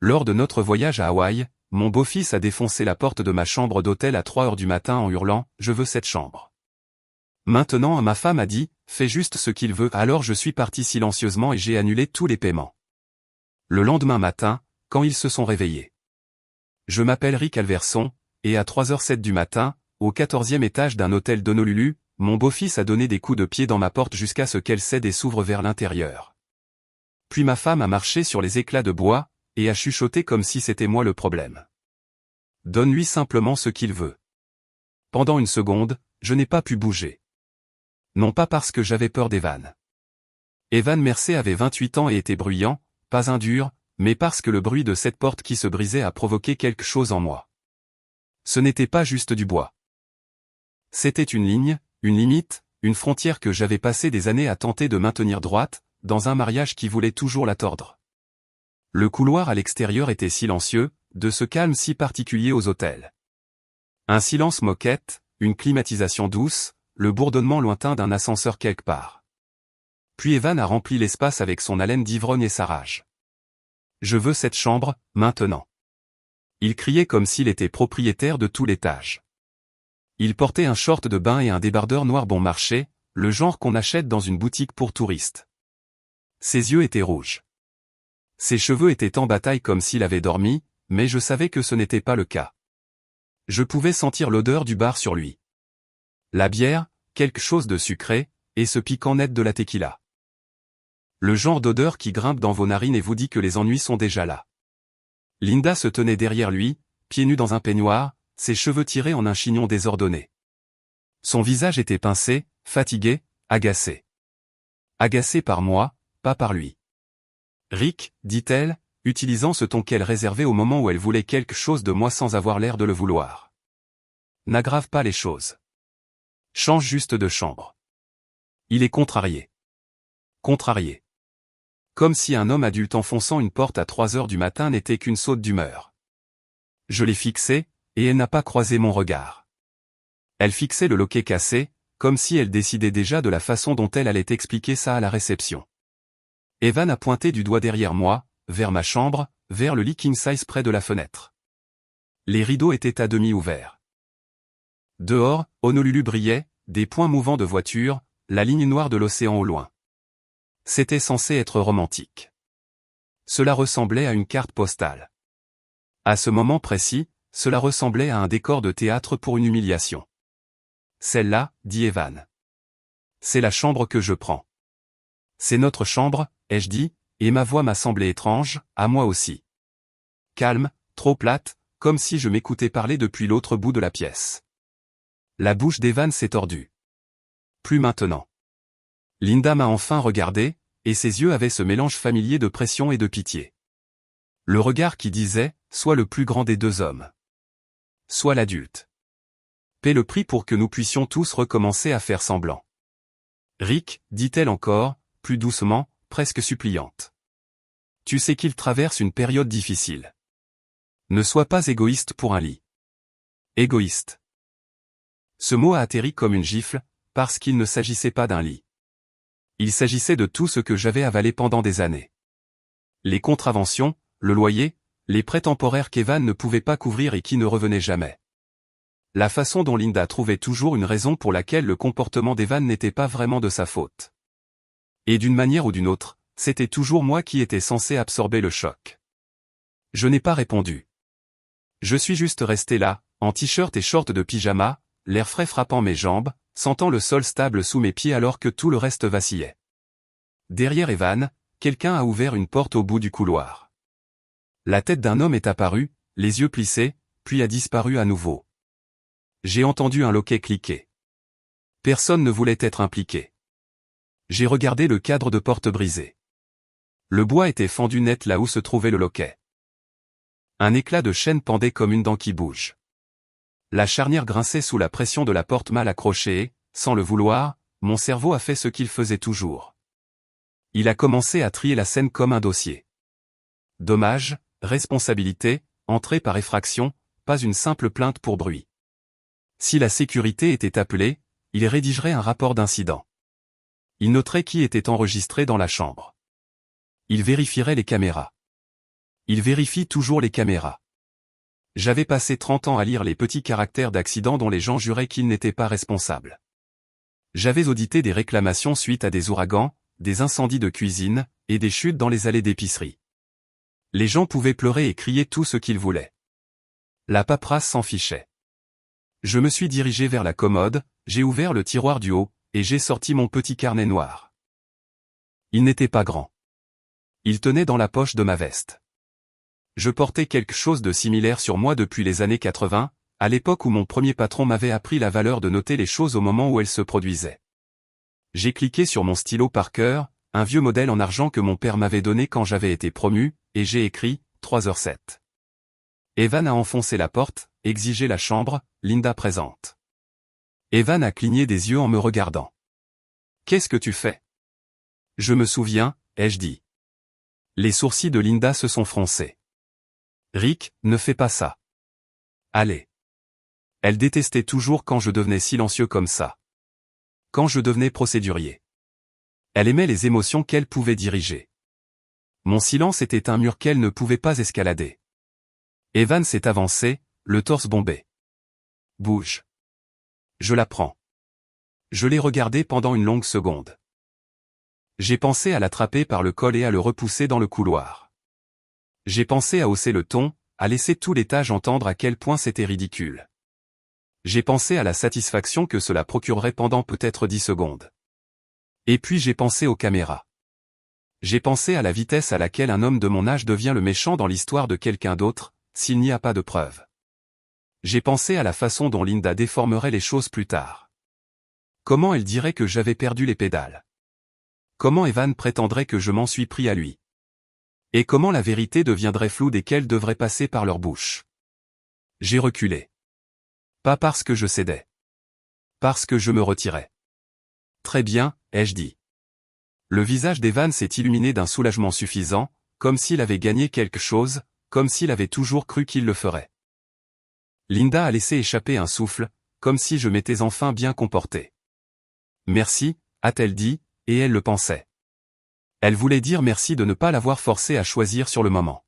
Lors de notre voyage à Hawaï, mon beau-fils a défoncé la porte de ma chambre d'hôtel à 3 heures du matin en hurlant « Je veux cette chambre ». Maintenant ma femme a dit « Fais juste ce qu'il veut ». Alors je suis parti silencieusement et j'ai annulé tous les paiements. Le lendemain matin, quand ils se sont réveillés. Je m'appelle Rick Alverson, et à 3h07 du matin, au 14e étage d'un hôtel d'Honolulu, mon beau-fils a donné des coups de pied dans ma porte jusqu'à ce qu'elle cède et s'ouvre vers l'intérieur. Puis ma femme a marché sur les éclats de bois, et a chuchoté comme si c'était moi le problème. Donne-lui simplement ce qu'il veut. Pendant une seconde, je n'ai pas pu bouger. Non pas parce que j'avais peur d'Evan. Evan Mercer avait 28 ans et était bruyant, pas un dur, mais parce que le bruit de cette porte qui se brisait a provoqué quelque chose en moi. Ce n'était pas juste du bois. C'était une ligne, une limite, une frontière que j'avais passé des années à tenter de maintenir droite, dans un mariage qui voulait toujours la tordre. Le couloir à l'extérieur était silencieux, de ce calme si particulier aux hôtels. Un silence moquette, une climatisation douce, le bourdonnement lointain d'un ascenseur quelque part. Puis Evan a rempli l'espace avec son haleine d'ivrogne et sa rage. Je veux cette chambre, maintenant. Il criait comme s'il était propriétaire de tout l'étage. Il portait un short de bain et un débardeur noir bon marché, le genre qu'on achète dans une boutique pour touristes. Ses yeux étaient rouges. Ses cheveux étaient en bataille comme s'il avait dormi, mais je savais que ce n'était pas le cas. Je pouvais sentir l'odeur du bar sur lui. La bière, quelque chose de sucré, et ce piquant net de la tequila. Le genre d'odeur qui grimpe dans vos narines et vous dit que les ennuis sont déjà là. Linda se tenait derrière lui, pieds nus dans un peignoir, ses cheveux tirés en un chignon désordonné. Son visage était pincé, fatigué, agacé. Agacé par moi, pas par lui. Rick, dit-elle, utilisant ce ton qu'elle réservait au moment où elle voulait quelque chose de moi sans avoir l'air de le vouloir. N'aggrave pas les choses. Change juste de chambre. Il est contrarié. Contrarié. Comme si un homme adulte enfonçant une porte à 3 heures du matin n'était qu'une saute d'humeur. Je l'ai fixée, et elle n'a pas croisé mon regard. Elle fixait le loquet cassé, comme si elle décidait déjà de la façon dont elle allait expliquer ça à la réception. Evan a pointé du doigt derrière moi, vers ma chambre, vers le lit king size près de la fenêtre. Les rideaux étaient à demi ouverts. Dehors, Honolulu brillait, des points mouvants de voitures, la ligne noire de l'océan au loin. C'était censé être romantique. Cela ressemblait à une carte postale. À ce moment précis, cela ressemblait à un décor de théâtre pour une humiliation. Celle-là, dit Evan. C'est la chambre que je prends. C'est notre chambre, ai-je dit, et ma voix m'a semblé étrange, à moi aussi. Calme, trop plate, comme si je m'écoutais parler depuis l'autre bout de la pièce. La bouche d'Evan s'est tordue. Plus maintenant. Linda m'a enfin regardé, et ses yeux avaient ce mélange familier de pression et de pitié. Le regard qui disait, sois le plus grand des deux hommes. Sois l'adulte. Paie le prix pour que nous puissions tous recommencer à faire semblant. Rick, dit-elle encore, plus doucement, presque suppliante. Tu sais qu'il traverse une période difficile. Ne sois pas égoïste pour un lit. Égoïste. Ce mot a atterri comme une gifle, parce qu'il ne s'agissait pas d'un lit. Il s'agissait de tout ce que j'avais avalé pendant des années. Les contraventions, le loyer, les prêts temporaires qu'Evan ne pouvait pas couvrir et qui ne revenaient jamais. La façon dont Linda trouvait toujours une raison pour laquelle le comportement d'Evan n'était pas vraiment de sa faute. Et d'une manière ou d'une autre, c'était toujours moi qui étais censé absorber le choc. Je n'ai pas répondu. Je suis juste resté là, en t-shirt et short de pyjama, l'air frais frappant mes jambes, sentant le sol stable sous mes pieds alors que tout le reste vacillait. Derrière Evan, quelqu'un a ouvert une porte au bout du couloir. La tête d'un homme est apparue, les yeux plissés, puis a disparu à nouveau. J'ai entendu un loquet cliquer. Personne ne voulait être impliqué. J'ai regardé le cadre de porte brisé. Le bois était fendu net là où se trouvait le loquet. Un éclat de chaîne pendait comme une dent qui bouge. La charnière grinçait sous la pression de la porte mal accrochée et, sans le vouloir, mon cerveau a fait ce qu'il faisait toujours. Il a commencé à trier la scène comme un dossier. Dommage, responsabilité, entrée par effraction, pas une simple plainte pour bruit. Si la sécurité était appelée, il rédigerait un rapport d'incident. Il noterait qui était enregistré dans la chambre. Il vérifierait les caméras. Il vérifie toujours les caméras. J'avais passé 30 ans à lire les petits caractères d'accidents dont les gens juraient qu'ils n'étaient pas responsables. J'avais audité des réclamations suite à des ouragans, des incendies de cuisine, et des chutes dans les allées d'épicerie. Les gens pouvaient pleurer et crier tout ce qu'ils voulaient. La paperasse s'en fichait. Je me suis dirigé vers la commode, j'ai ouvert le tiroir du haut, et j'ai sorti mon petit carnet noir. Il n'était pas grand. Il tenait dans la poche de ma veste. Je portais quelque chose de similaire sur moi depuis les années 80, à l'époque où mon premier patron m'avait appris la valeur de noter les choses au moment où elles se produisaient. J'ai cliqué sur mon stylo Parker, un vieux modèle en argent que mon père m'avait donné quand j'avais été promu, et j'ai écrit 3h07. Evan a enfoncé la porte, exigé la chambre, Linda présente. Evan a cligné des yeux en me regardant. Qu'est-ce que tu fais? Je me souviens, ai-je dit. Les sourcils de Linda se sont froncés. Rick, ne fais pas ça. Allez. Elle détestait toujours quand je devenais silencieux comme ça. Quand je devenais procédurier. Elle aimait les émotions qu'elle pouvait diriger. Mon silence était un mur qu'elle ne pouvait pas escalader. Evan s'est avancé, le torse bombé. Bouge. Je la prends. Je l'ai regardé pendant une longue seconde. J'ai pensé à l'attraper par le col et à le repousser dans le couloir. J'ai pensé à hausser le ton, à laisser tout l'étage entendre à quel point c'était ridicule. J'ai pensé à la satisfaction que cela procurerait pendant peut-être 10 secondes. Et puis j'ai pensé aux caméras. J'ai pensé à la vitesse à laquelle un homme de mon âge devient le méchant dans l'histoire de quelqu'un d'autre, s'il n'y a pas de preuves. J'ai pensé à la façon dont Linda déformerait les choses plus tard. Comment elle dirait que j'avais perdu les pédales? Comment Evan prétendrait que je m'en suis pris à lui? Et comment la vérité deviendrait floue dès qu'elle devrait passer par leur bouche? J'ai reculé. Pas parce que je cédais. Parce que je me retirais. Très bien, ai-je dit. Le visage d'Evan s'est illuminé d'un soulagement suffisant, comme s'il avait gagné quelque chose, comme s'il avait toujours cru qu'il le ferait. Linda a laissé échapper un souffle, comme si je m'étais enfin bien comporté. Merci, a-t-elle dit, et elle le pensait. Elle voulait dire merci de ne pas l'avoir forcé à choisir sur le moment.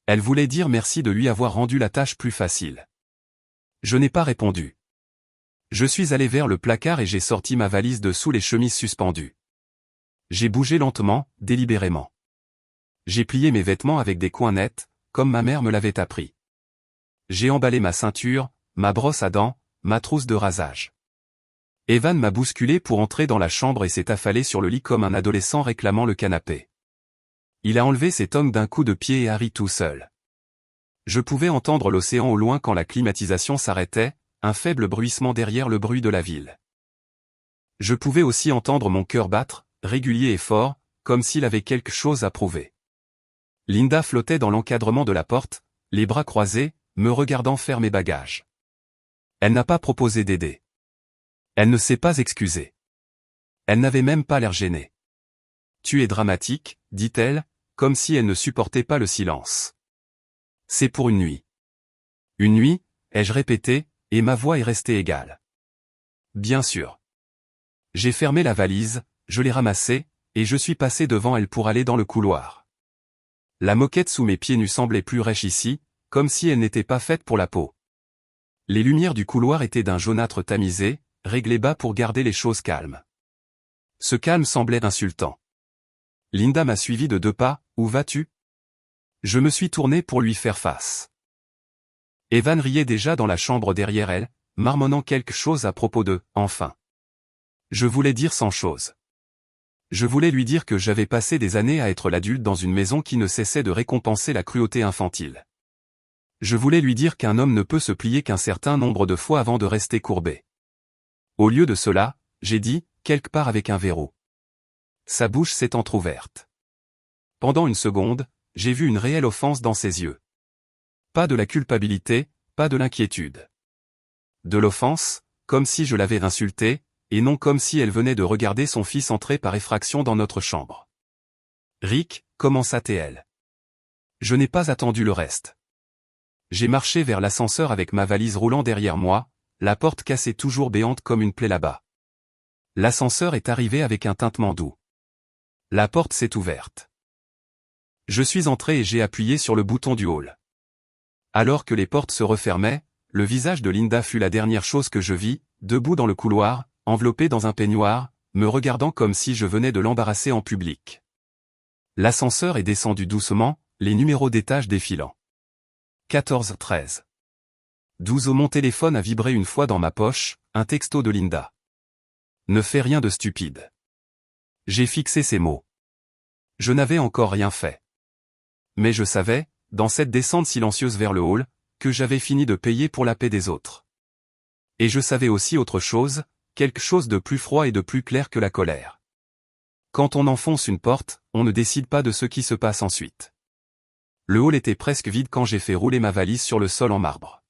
Elle voulait dire merci de lui avoir rendu la tâche plus facile. Je n'ai pas répondu. Je suis allé vers le placard et j'ai sorti ma valise de sous les chemises suspendues. J'ai bougé lentement, délibérément. J'ai plié mes vêtements avec des coins nets, comme ma mère me l'avait appris. J'ai emballé ma ceinture, ma brosse à dents, ma trousse de rasage. Evan m'a bousculé pour entrer dans la chambre et s'est affalé sur le lit comme un adolescent réclamant le canapé. Il a enlevé ses tongs d'un coup de pied et a ri tout seul. Je pouvais entendre l'océan au loin quand la climatisation s'arrêtait, un faible bruissement derrière le bruit de la ville. Je pouvais aussi entendre mon cœur battre, régulier et fort, comme s'il avait quelque chose à prouver. Linda flottait dans l'encadrement de la porte, les bras croisés, me regardant faire mes bagages. Elle n'a pas proposé d'aider. Elle ne s'est pas excusée. Elle n'avait même pas l'air gênée. Tu es dramatique, dit-elle, comme si elle ne supportait pas le silence. C'est pour une nuit. Une nuit, ai-je répété, et ma voix est restée égale. Bien sûr. J'ai fermé la valise, je l'ai ramassée, et je suis passé devant elle pour aller dans le couloir. La moquette sous mes pieds nus semblait plus rêche ici, comme si elle n'était pas faite pour la peau. Les lumières du couloir étaient d'un jaunâtre tamisé, réglé bas pour garder les choses calmes. Ce calme semblait insultant. Linda m'a suivi de 2 pas, où vas-tu? Je me suis tourné pour lui faire face. Evan riait déjà dans la chambre derrière elle, marmonnant quelque chose à propos de « enfin ». Je voulais dire 100 choses. Je voulais lui dire que j'avais passé des années à être l'adulte dans une maison qui ne cessait de récompenser la cruauté infantile. Je voulais lui dire qu'un homme ne peut se plier qu'un certain nombre de fois avant de rester courbé. Au lieu de cela, j'ai dit, quelque part avec un verrou. Sa bouche s'est entr'ouverte. Pendant une seconde, j'ai vu une réelle offense dans ses yeux. Pas de la culpabilité, pas de l'inquiétude. De l'offense, comme si je l'avais insultée, et non comme si elle venait de regarder son fils entrer par effraction dans notre chambre. Rick, commença-t-elle. Je n'ai pas attendu le reste. J'ai marché vers l'ascenseur avec ma valise roulant derrière moi, la porte cassée toujours béante comme une plaie là-bas. L'ascenseur est arrivé avec un tintement doux. La porte s'est ouverte. Je suis entré et j'ai appuyé sur le bouton du hall. Alors que les portes se refermaient, le visage de Linda fut la dernière chose que je vis, debout dans le couloir, enveloppée dans un peignoir, me regardant comme si je venais de l'embarrasser en public. L'ascenseur est descendu doucement, les numéros d'étage défilant. 14-13. 12. Mon téléphone a vibré une fois dans ma poche, un texto de Linda. Ne fais rien de stupide. J'ai fixé ces mots. Je n'avais encore rien fait. Mais je savais, dans cette descente silencieuse vers le hall, que j'avais fini de payer pour la paix des autres. Et je savais aussi autre chose, quelque chose de plus froid et de plus clair que la colère. Quand on enfonce une porte, on ne décide pas de ce qui se passe ensuite. Le hall était presque vide quand j'ai fait rouler ma valise sur le sol en marbre.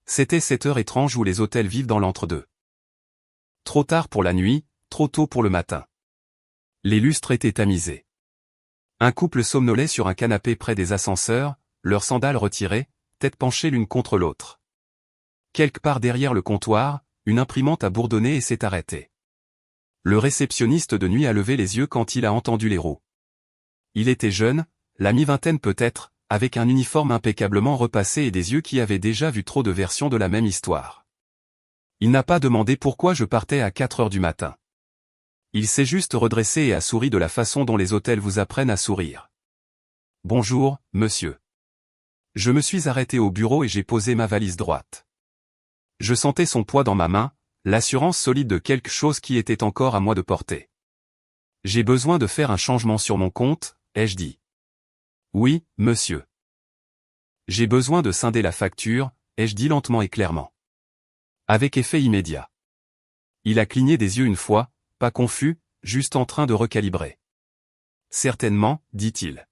C'était cette heure étrange où les hôtels vivent dans l'entre-deux. Trop tard pour la nuit, trop tôt pour le matin. Les lustres étaient tamisés. Un couple somnolait sur un canapé près des ascenseurs, leurs sandales retirées, tête penchée l'une contre l'autre. Quelque part derrière le comptoir, une imprimante a bourdonné et s'est arrêtée. Le réceptionniste de nuit a levé les yeux quand il a entendu les roues. Il était jeune, la mi-vingtaine peut-être, avec un uniforme impeccablement repassé et des yeux qui avaient déjà vu trop de versions de la même histoire. Il n'a pas demandé pourquoi je partais à 4 heures du matin. Il s'est juste redressé et a souri de la façon dont les hôtels vous apprennent à sourire. « Bonjour, monsieur. » Je me suis arrêté au bureau et j'ai posé ma valise droite. Je sentais son poids dans ma main, l'assurance solide de quelque chose qui était encore à moi de porter. « J'ai besoin de faire un changement sur mon compte, ai-je dit. « Oui, monsieur. » « J'ai besoin de scinder la facture, ai-je dit lentement et clairement. Avec effet immédiat. Il a cligné des yeux une fois, pas confus, juste en train de recalibrer. « Certainement, dit-il.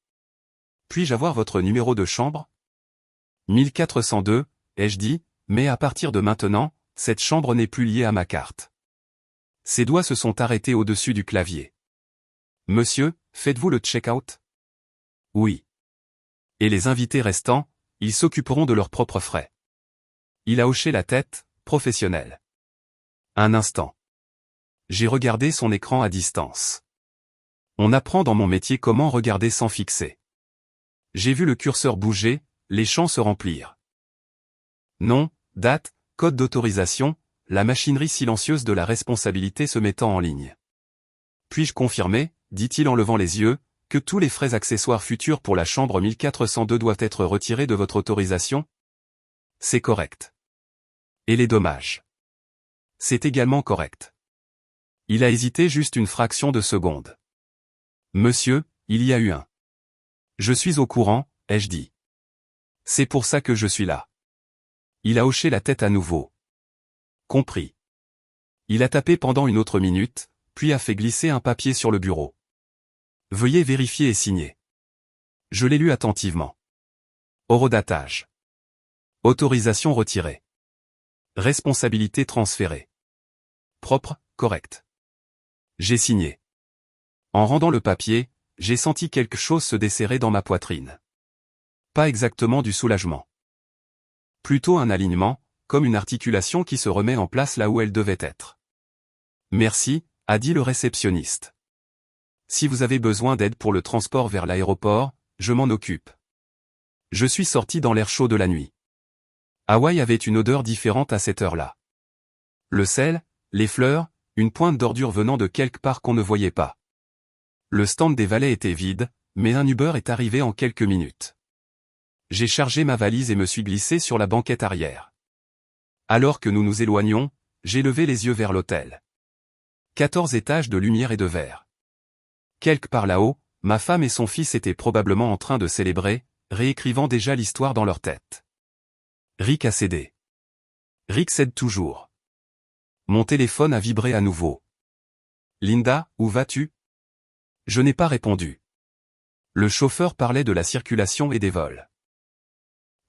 Puis-je avoir votre numéro de chambre ? 1402, ai-je dit, mais à partir de maintenant, cette chambre n'est plus liée à ma carte. » Ses doigts se sont arrêtés au-dessus du clavier. « Monsieur, faites-vous le check-out ? » Oui. Et les invités restants, ils s'occuperont de leurs propres frais. Il a hoché la tête, professionnel. Un instant. J'ai regardé son écran à distance. On apprend dans mon métier comment regarder sans fixer. J'ai vu le curseur bouger, les champs se remplirent. Nom, date, code d'autorisation, la machinerie silencieuse de la responsabilité se mettant en ligne. Puis-je confirmer, dit-il en levant les yeux, que tous les frais accessoires futurs pour la chambre 1402 doivent être retirés de votre autorisation ? C'est correct. Et les dommages ? C'est également correct. Il a hésité juste une fraction de seconde. Monsieur, il y a eu un. Je suis au courant, ai-je dit. C'est pour ça que je suis là. Il a hoché la tête à nouveau. Compris. Il a tapé pendant une autre minute, puis a fait glisser un papier sur le bureau. Veuillez vérifier et signer. Je l'ai lu attentivement. Horodatage. Autorisation retirée. Responsabilité transférée. Propre, correct. J'ai signé. En rendant le papier, j'ai senti quelque chose se desserrer dans ma poitrine. Pas exactement du soulagement. Plutôt un alignement, comme une articulation qui se remet en place là où elle devait être. Merci, a dit le réceptionniste. Si vous avez besoin d'aide pour le transport vers l'aéroport, je m'en occupe. Je suis sorti dans l'air chaud de la nuit. Hawaï avait une odeur différente à cette heure-là. Le sel, les fleurs, une pointe d'ordure venant de quelque part qu'on ne voyait pas. Le stand des valets était vide, mais un Uber est arrivé en quelques minutes. J'ai chargé ma valise et me suis glissé sur la banquette arrière. Alors que nous nous éloignions, j'ai levé les yeux vers l'hôtel. 14 étages de lumière et de verre. Quelque part là-haut, ma femme et son fils étaient probablement en train de célébrer, réécrivant déjà l'histoire dans leur tête. Rick a cédé. Rick cède toujours. Mon téléphone a vibré à nouveau. Linda, où vas-tu ? Je n'ai pas répondu. Le chauffeur parlait de la circulation et des vols.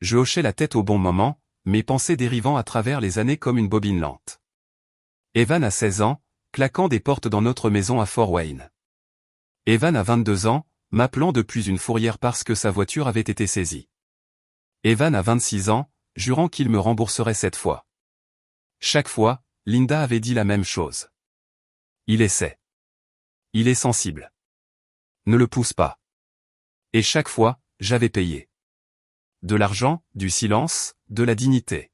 Je hochais la tête au bon moment, mes pensées dérivant à travers les années comme une bobine lente. Evan a 16 ans, claquant des portes dans notre maison à Fort Wayne. Evan a 22 ans, m'appelant depuis une fourrière parce que sa voiture avait été saisie. Evan a 26 ans, jurant qu'il me rembourserait cette fois. Chaque fois, Linda avait dit la même chose. Il essaie. Il est sensible. Ne le pousse pas. Et chaque fois, j'avais payé. De l'argent, du silence, de la dignité.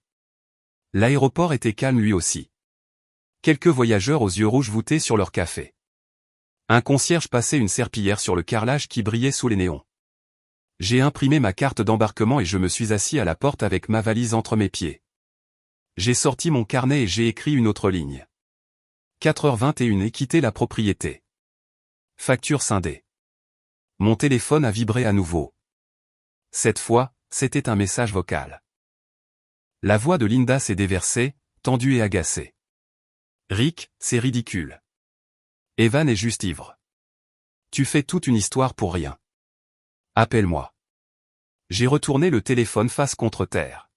L'aéroport était calme lui aussi. Quelques voyageurs aux yeux rouges voûtés sur leur café. Un concierge passait une serpillière sur le carrelage qui brillait sous les néons. J'ai imprimé ma carte d'embarquement et je me suis assis à la porte avec ma valise entre mes pieds. J'ai sorti mon carnet et j'ai écrit une autre ligne. 4h21 et quitté la propriété. Facture scindée. Mon téléphone a vibré à nouveau. Cette fois, c'était un message vocal. La voix de Linda s'est déversée, tendue et agacée. Rick, c'est ridicule. Evan est juste ivre. Tu fais toute une histoire pour rien. Appelle-moi. J'ai retourné le téléphone face contre terre.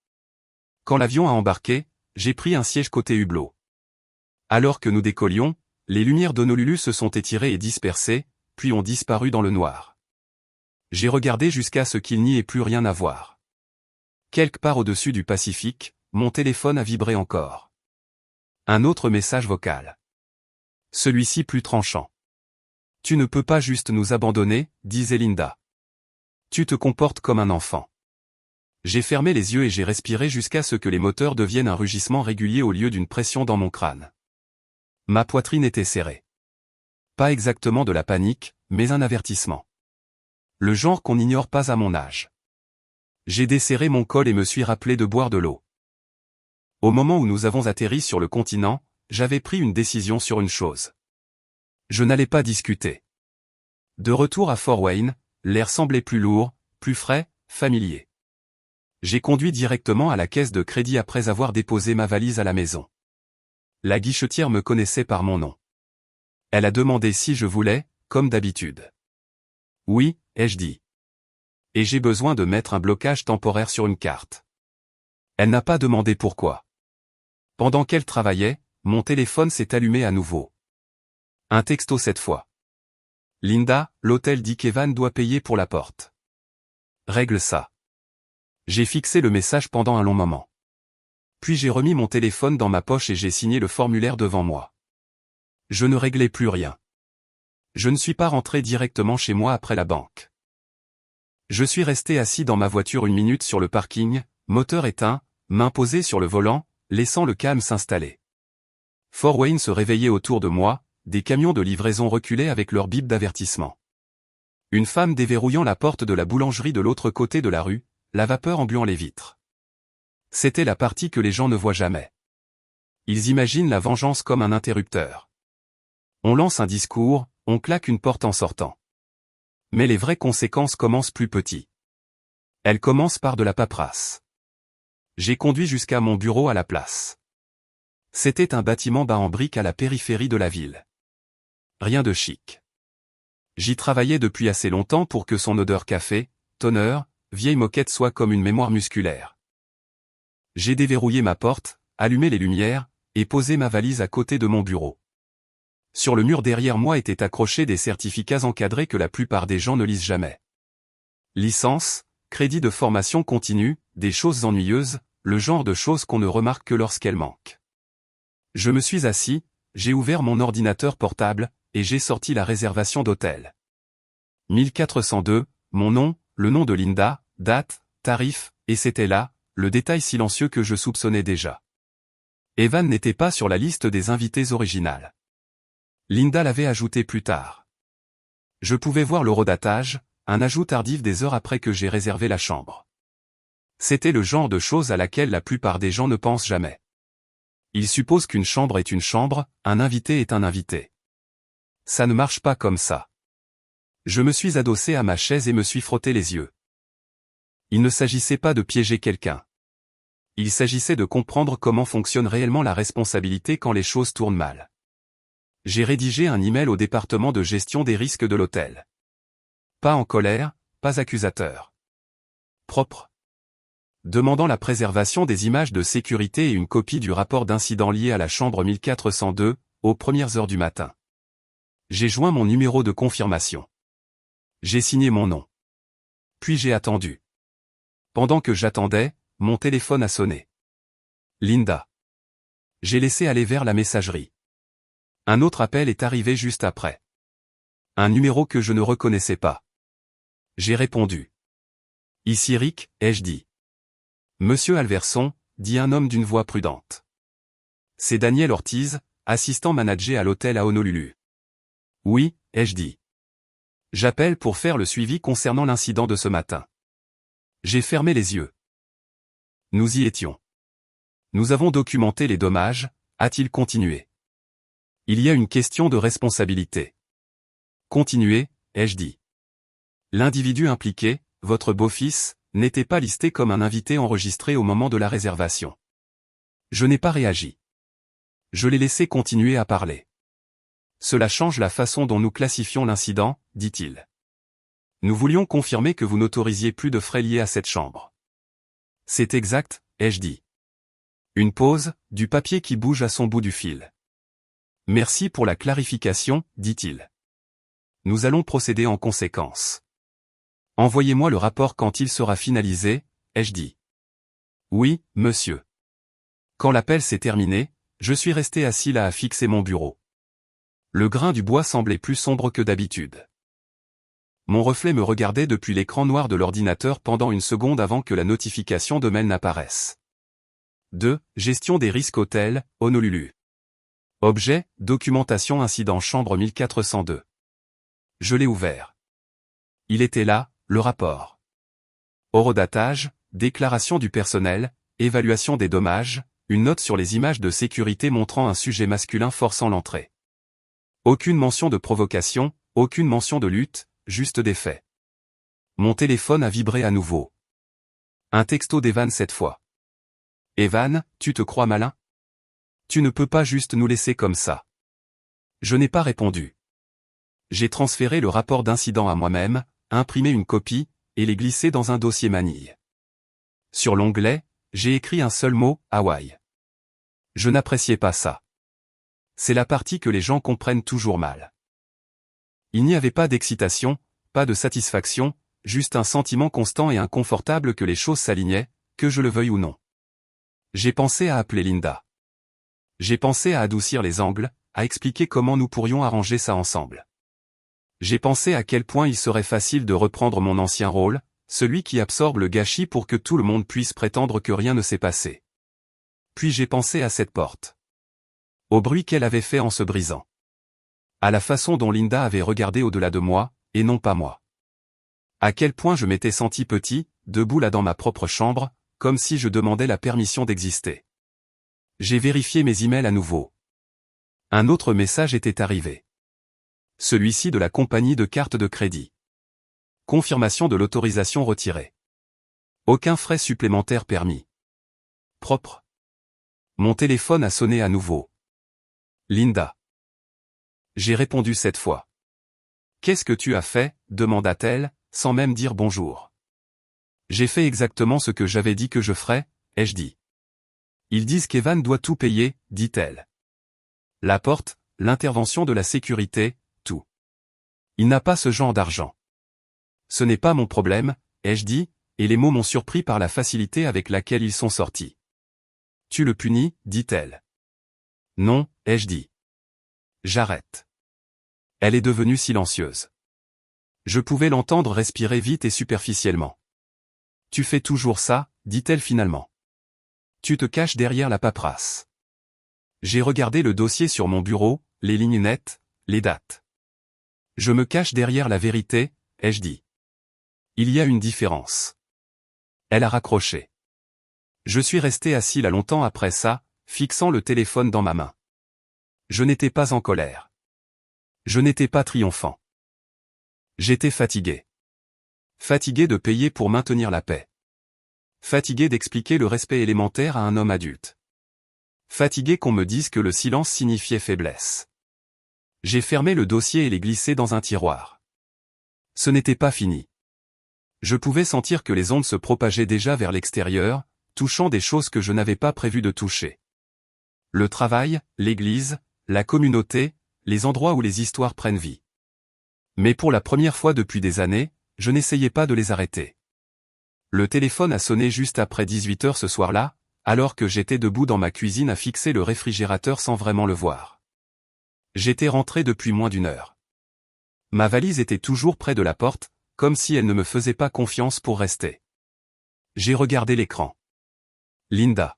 Quand l'avion a embarqué, j'ai pris un siège côté hublot. Alors que nous décollions, les lumières d'Honolulu se sont étirées et dispersées, puis ont disparu dans le noir. J'ai regardé jusqu'à ce qu'il n'y ait plus rien à voir. Quelque part au-dessus du Pacifique, mon téléphone a vibré encore. Un autre message vocal. Celui-ci plus tranchant. Tu ne peux pas juste nous abandonner, disait Linda. Tu te comportes comme un enfant. J'ai fermé les yeux et j'ai respiré jusqu'à ce que les moteurs deviennent un rugissement régulier au lieu d'une pression dans mon crâne. Ma poitrine était serrée. Pas exactement de la panique, mais un avertissement. Le genre qu'on n'ignore pas à mon âge. J'ai desserré mon col et me suis rappelé de boire de l'eau. Au moment où nous avons atterri sur le continent, j'avais pris une décision sur une chose. Je n'allais pas discuter. De retour à Fort Wayne, l'air semblait plus lourd, plus frais, familier. J'ai conduit directement à la caisse de crédit après avoir déposé ma valise à la maison. La guichetière me connaissait par mon nom. Elle a demandé si je voulais, comme d'habitude. Oui, ai-je dit. Et j'ai besoin de mettre un blocage temporaire sur une carte. Elle n'a pas demandé pourquoi. Pendant qu'elle travaillait, mon téléphone s'est allumé à nouveau. Un texto cette fois. Linda, l'hôtel dit qu'Evan doit payer pour la porte. Règle ça. J'ai fixé le message pendant un long moment. Puis j'ai remis mon téléphone dans ma poche et j'ai signé le formulaire devant moi. Je ne réglais plus rien. Je ne suis pas rentré directement chez moi après la banque. Je suis resté assis dans ma voiture une minute sur le parking, moteur éteint, main posée sur le volant, laissant le calme s'installer. Fort Wayne se réveillait autour de moi, des camions de livraison reculaient avec leur bip d'avertissement. Une femme déverrouillant la porte de la boulangerie de l'autre côté de la rue, la vapeur embuant les vitres. C'était la partie que les gens ne voient jamais. Ils imaginent la vengeance comme un interrupteur. On lance un discours, on claque une porte en sortant. Mais les vraies conséquences commencent plus petit. Elles commencent par de la paperasse. J'ai conduit jusqu'à mon bureau à la place. C'était un bâtiment bas en briques à la périphérie de la ville. Rien de chic. J'y travaillais depuis assez longtemps pour que son odeur café, toner, vieille moquette soit comme une mémoire musculaire. J'ai déverrouillé ma porte, allumé les lumières, et posé ma valise à côté de mon bureau. Sur le mur derrière moi étaient accrochés des certificats encadrés que la plupart des gens ne lisent jamais. Licence, crédit de formation continue, des choses ennuyeuses, le genre de choses qu'on ne remarque que lorsqu'elles manquent. Je me suis assis, j'ai ouvert mon ordinateur portable, et j'ai sorti la réservation d'hôtel. 1402, mon nom, le nom de Linda, date, tarif, et c'était là, le détail silencieux que je soupçonnais déjà. Evan n'était pas sur la liste des invités originales. Linda l'avait ajouté plus tard. Je pouvais voir l'horodatage, un ajout tardif des heures après que j'ai réservé la chambre. C'était le genre de chose à laquelle la plupart des gens ne pensent jamais. Ils supposent qu'une chambre est une chambre, un invité est un invité. Ça ne marche pas comme ça. Je me suis adossé à ma chaise et me suis frotté les yeux. Il ne s'agissait pas de piéger quelqu'un. Il s'agissait de comprendre comment fonctionne réellement la responsabilité quand les choses tournent mal. J'ai rédigé un email au département de gestion des risques de l'hôtel. Pas en colère, pas accusateur. Propre. Demandant la préservation des images de sécurité et une copie du rapport d'incident lié à la chambre 1402, aux premières heures du matin. J'ai joint mon numéro de confirmation. J'ai signé mon nom. Puis j'ai attendu. Pendant que j'attendais, mon téléphone a sonné. Linda. J'ai laissé aller vers la messagerie. Un autre appel est arrivé juste après. Un numéro que je ne reconnaissais pas. J'ai répondu. Ici Rick, ai-je dit. Monsieur Alverson, dit un homme d'une voix prudente. C'est Daniel Ortiz, assistant manager à l'hôtel à Honolulu. Oui, ai-je dit. J'appelle pour faire le suivi concernant l'incident de ce matin. J'ai fermé les yeux. Nous y étions. Nous avons documenté les dommages, a-t-il continué. Il y a une question de responsabilité. Continuez, ai-je dit. L'individu impliqué, votre beau-fils, n'était pas listé comme un invité enregistré au moment de la réservation. Je n'ai pas réagi. Je l'ai laissé continuer à parler. Cela change la façon dont nous classifions l'incident, dit-il. Nous voulions confirmer que vous n'autorisiez plus de frais liés à cette chambre. C'est exact, ai-je dit. Une pause, du papier qui bouge à son bout du fil. Merci pour la clarification, dit-il. Nous allons procéder en conséquence. Envoyez-moi le rapport quand il sera finalisé, ai-je dit. Oui, monsieur. Quand l'appel s'est terminé, je suis resté assis là à fixer mon bureau. Le grain du bois semblait plus sombre que d'habitude. Mon reflet me regardait depuis l'écran noir de l'ordinateur pendant une seconde avant que la notification de mail n'apparaisse. 2. Gestion des risques hôtel, Honolulu. Objet, documentation incident chambre 1402. Je l'ai ouvert. Il était là, le rapport. Horodatage, déclaration du personnel, évaluation des dommages, une note sur les images de sécurité montrant un sujet masculin forçant l'entrée. Aucune mention de provocation, aucune mention de lutte, juste des faits. Mon téléphone a vibré à nouveau. Un texto d'Evan cette fois. Evan, tu te crois malin? Tu ne peux pas juste nous laisser comme ça. Je n'ai pas répondu. J'ai transféré le rapport d'incident à moi-même, imprimé une copie, et l'ai glissé dans un dossier manille. Sur l'onglet, j'ai écrit un seul mot, Hawaï. Je n'appréciais pas ça. C'est la partie que les gens comprennent toujours mal. Il n'y avait pas d'excitation, pas de satisfaction, juste un sentiment constant et inconfortable que les choses s'alignaient, que je le veuille ou non. J'ai pensé à appeler Linda. J'ai pensé à adoucir les angles, à expliquer comment nous pourrions arranger ça ensemble. J'ai pensé à quel point il serait facile de reprendre mon ancien rôle, celui qui absorbe le gâchis pour que tout le monde puisse prétendre que rien ne s'est passé. Puis j'ai pensé à cette porte. Au bruit qu'elle avait fait en se brisant. À la façon dont Linda avait regardé au-delà de moi, et non pas moi. À quel point je m'étais senti petit, debout là dans ma propre chambre, comme si je demandais la permission d'exister. J'ai vérifié mes emails à nouveau. Un autre message était arrivé. Celui-ci de la compagnie de carte de crédit. Confirmation de l'autorisation retirée. Aucun frais supplémentaires permis. Propre. Mon téléphone a sonné à nouveau. Linda. J'ai répondu cette fois. Qu'est-ce que tu as fait, demanda-t-elle, sans même dire bonjour. J'ai fait exactement ce que j'avais dit que je ferais, ai-je dit. Ils disent qu'Evan doit tout payer, dit-elle. La porte, l'intervention de la sécurité, tout. Il n'a pas ce genre d'argent. Ce n'est pas mon problème, ai-je dit, et les mots m'ont surpris par la facilité avec laquelle ils sont sortis. Tu le punis, dit-elle. Non, ai-je dit. J'arrête. Elle est devenue silencieuse. Je pouvais l'entendre respirer vite et superficiellement. Tu fais toujours ça, dit-elle finalement. Tu te caches derrière la paperasse. J'ai regardé le dossier sur mon bureau, les lignes nettes, les dates. Je me cache derrière la vérité, ai-je dit. Il y a une différence. Elle a raccroché. Je suis resté assis là longtemps après ça, fixant le téléphone dans ma main. Je n'étais pas en colère. Je n'étais pas triomphant. J'étais fatigué. Fatigué de payer pour maintenir la paix. Fatigué d'expliquer le respect élémentaire à un homme adulte. Fatigué qu'on me dise que le silence signifiait faiblesse. J'ai fermé le dossier et l'ai glissé dans un tiroir. Ce n'était pas fini. Je pouvais sentir que les ondes se propageaient déjà vers l'extérieur, touchant des choses que je n'avais pas prévu de toucher. Le travail, l'église, la communauté, les endroits où les histoires prennent vie. Mais pour la première fois depuis des années, je n'essayais pas de les arrêter. Le téléphone a sonné juste après 18h ce soir-là, alors que j'étais debout dans ma cuisine à fixer le réfrigérateur sans vraiment le voir. J'étais rentré depuis moins d'1 heure. Ma valise était toujours près de la porte, comme si elle ne me faisait pas confiance pour rester. J'ai regardé l'écran. Linda.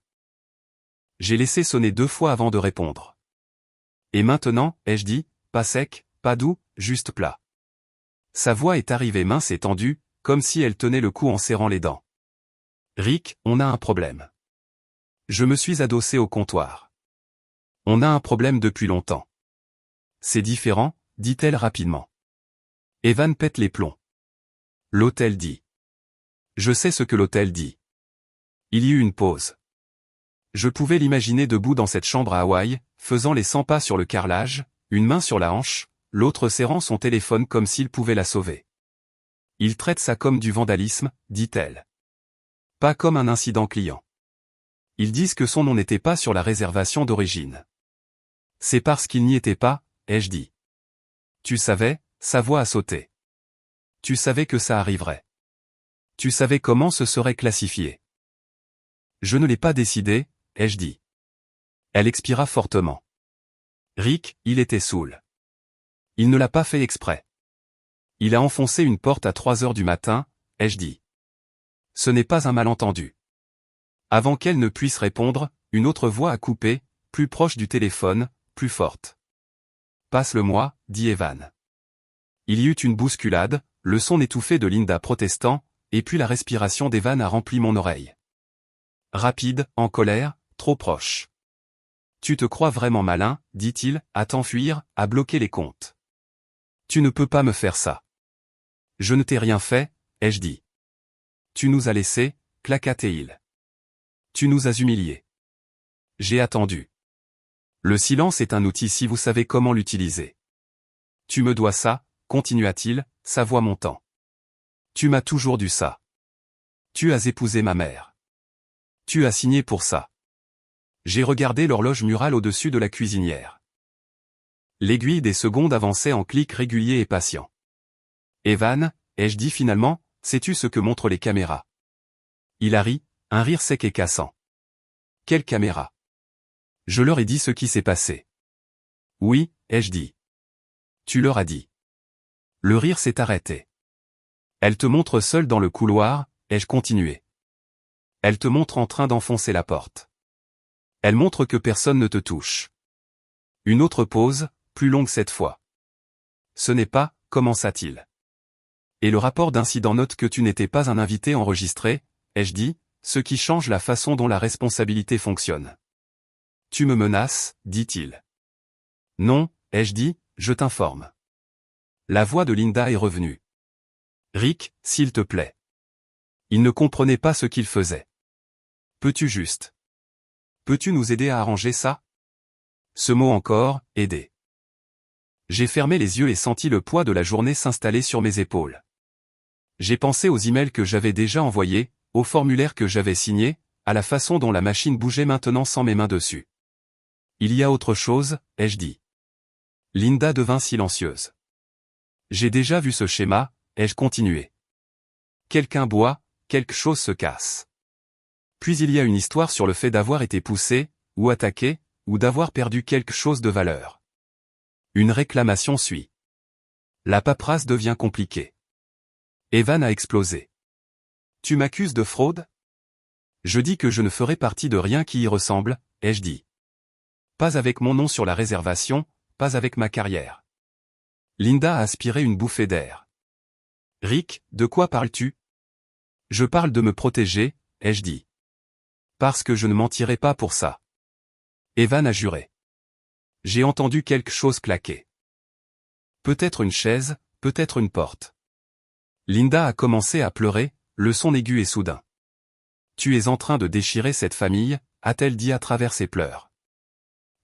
J'ai laissé sonner 2 fois avant de répondre. Et maintenant, ai-je dit, pas sec, pas doux, juste plat. Sa voix est arrivée mince et tendue, comme si elle tenait le cou en serrant les dents. Rick, on a un problème. Je me suis adossé au comptoir. On a un problème depuis longtemps. C'est différent, dit-elle rapidement. Evan pète les plombs. L'hôtel dit. Je sais ce que l'hôtel dit. Il y eut une pause. Je pouvais l'imaginer debout dans cette chambre à Hawaï, faisant les 100 pas sur le carrelage, une main sur la hanche, l'autre serrant son téléphone comme s'il pouvait la sauver. Il traite ça comme du vandalisme, dit-elle. Pas comme un incident client. Ils disent que son nom n'était pas sur la réservation d'origine. C'est parce qu'il n'y était pas, ai-je dit. Tu savais, sa voix a sauté. Tu savais que ça arriverait. Tu savais comment ce serait classifié. Je ne l'ai pas décidé, ai-je dit. Elle expira fortement. Rick, il était saoul. Il ne l'a pas fait exprès. Il a enfoncé une porte à 3 heures du matin, ai-je dit. Ce n'est pas un malentendu. Avant qu'elle ne puisse répondre, une autre voix a coupé, plus proche du téléphone, plus forte. Passe-le-moi, dit Evan. Il y eut une bousculade, le son étouffé de Linda protestant, et puis la respiration d'Evan a rempli mon oreille. Rapide, en colère, trop proche. Tu te crois vraiment malin, dit-il, à t'enfuir, à bloquer les comptes. Tu ne peux pas me faire ça. Je ne t'ai rien fait, ai-je dit. Tu nous as laissés, claquatait-il. Tu nous as humiliés. J'ai attendu. Le silence est un outil si vous savez comment l'utiliser. Tu me dois ça, continua-t-il, sa voix montant. Tu m'as toujours dû ça. Tu as épousé ma mère. Tu as signé pour ça. J'ai regardé l'horloge murale au-dessus de la cuisinière. L'aiguille des secondes avançait en clics réguliers et patients. Evan, ai-je dit finalement, sais-tu ce que montrent les caméras? Il a ri, un rire sec et cassant. Quelle caméra? Je leur ai dit ce qui s'est passé. Oui, ai-je dit. Tu leur as dit. Le rire s'est arrêté. Elle te montre seule dans le couloir, ai-je continué. Elle te montre en train d'enfoncer la porte. Elle montre que personne ne te touche. Une autre pause, plus longue cette fois. Ce n'est pas, commença-t-il. Et le rapport d'incident note que tu n'étais pas un invité enregistré, ai-je dit, ce qui change la façon dont la responsabilité fonctionne. Tu me menaces, dit-il. Non, ai-je dit, je t'informe. La voix de Linda est revenue. Rick, s'il te plaît. Il ne comprenait pas ce qu'il faisait. Peux-tu juste. Peux-tu nous aider à arranger ça? Ce mot encore, aider. J'ai fermé les yeux et senti le poids de la journée s'installer sur mes épaules. J'ai pensé aux emails que j'avais déjà envoyés, aux formulaires que j'avais signés, à la façon dont la machine bougeait maintenant sans mes mains dessus. Il y a autre chose, ai-je dit. Linda devint silencieuse. J'ai déjà vu ce schéma, ai-je continué. Quelqu'un boit, quelque chose se casse. Puis il y a une histoire sur le fait d'avoir été poussé, ou attaqué, ou d'avoir perdu quelque chose de valeur. Une réclamation suit. La paperasse devient compliquée. Evan a explosé. Tu m'accuses de fraude? Je dis que je ne ferai partie de rien qui y ressemble, ai-je dit. Pas avec mon nom sur la réservation, pas avec ma carrière. Linda a aspiré une bouffée d'air. Rick, de quoi parles-tu? Je parle de me protéger, ai-je dit. Parce que je ne mentirai pas pour ça. Evan a juré. J'ai entendu quelque chose claquer. Peut-être une chaise, peut-être une porte. Linda a commencé à pleurer, le son aigu et soudain. Tu es en train de déchirer cette famille, a-t-elle dit à travers ses pleurs.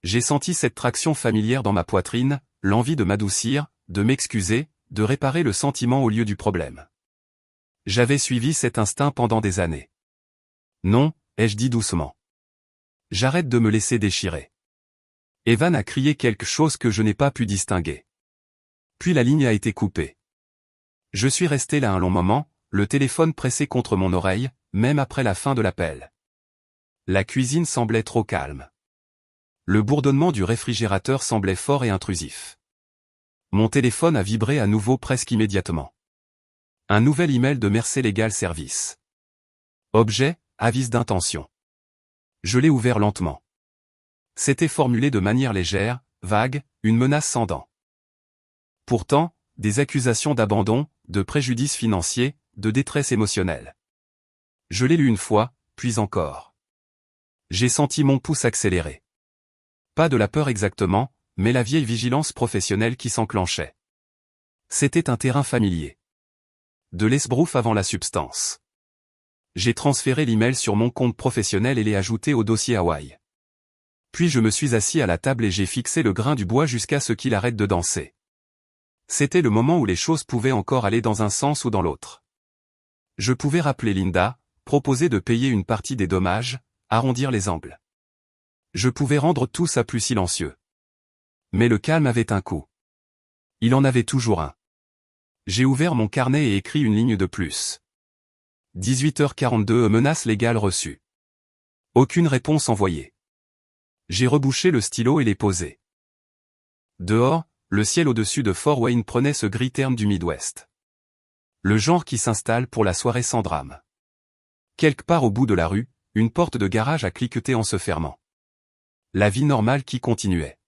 J'ai senti cette traction familière dans ma poitrine, l'envie de m'adoucir, de m'excuser, de réparer le sentiment au lieu du problème. J'avais suivi cet instinct pendant des années. Non, ai-je dit doucement. J'arrête de me laisser déchirer. Evan a crié quelque chose que je n'ai pas pu distinguer. Puis la ligne a été coupée. Je suis resté là un long moment, le téléphone pressé contre mon oreille, même après la fin de l'appel. La cuisine semblait trop calme. Le bourdonnement du réfrigérateur semblait fort et intrusif. Mon téléphone a vibré à nouveau presque immédiatement. Un nouvel email de Mercé Legal Service. Objet, avis d'intention. Je l'ai ouvert lentement. C'était formulé de manière légère, vague, une menace sans dents. Pourtant, des accusations d'abandon, de préjudice financier, de détresse émotionnelle. Je l'ai lu une fois, puis encore. J'ai senti mon pouce accélérer. Pas de la peur exactement, mais la vieille vigilance professionnelle qui s'enclenchait. C'était un terrain familier. De l'esbrouf avant la substance. J'ai transféré l'email sur mon compte professionnel et l'ai ajouté au dossier Hawaï. Puis je me suis assis à la table et j'ai fixé le grain du bois jusqu'à ce qu'il arrête de danser. C'était le moment où les choses pouvaient encore aller dans un sens ou dans l'autre. Je pouvais rappeler Linda, proposer de payer une partie des dommages, arrondir les angles. Je pouvais rendre tout ça plus silencieux. Mais le calme avait un coût. Il en avait toujours un. J'ai ouvert mon carnet et écrit une ligne de plus. 18h42 menace légale reçue. Aucune réponse envoyée. J'ai rebouché le stylo et l'ai posé. Dehors, le ciel au-dessus de Fort Wayne prenait ce gris terne du Midwest. Le genre qui s'installe pour la soirée sans drame. Quelque part au bout de la rue, une porte de garage a cliqueté en se fermant. La vie normale qui continuait.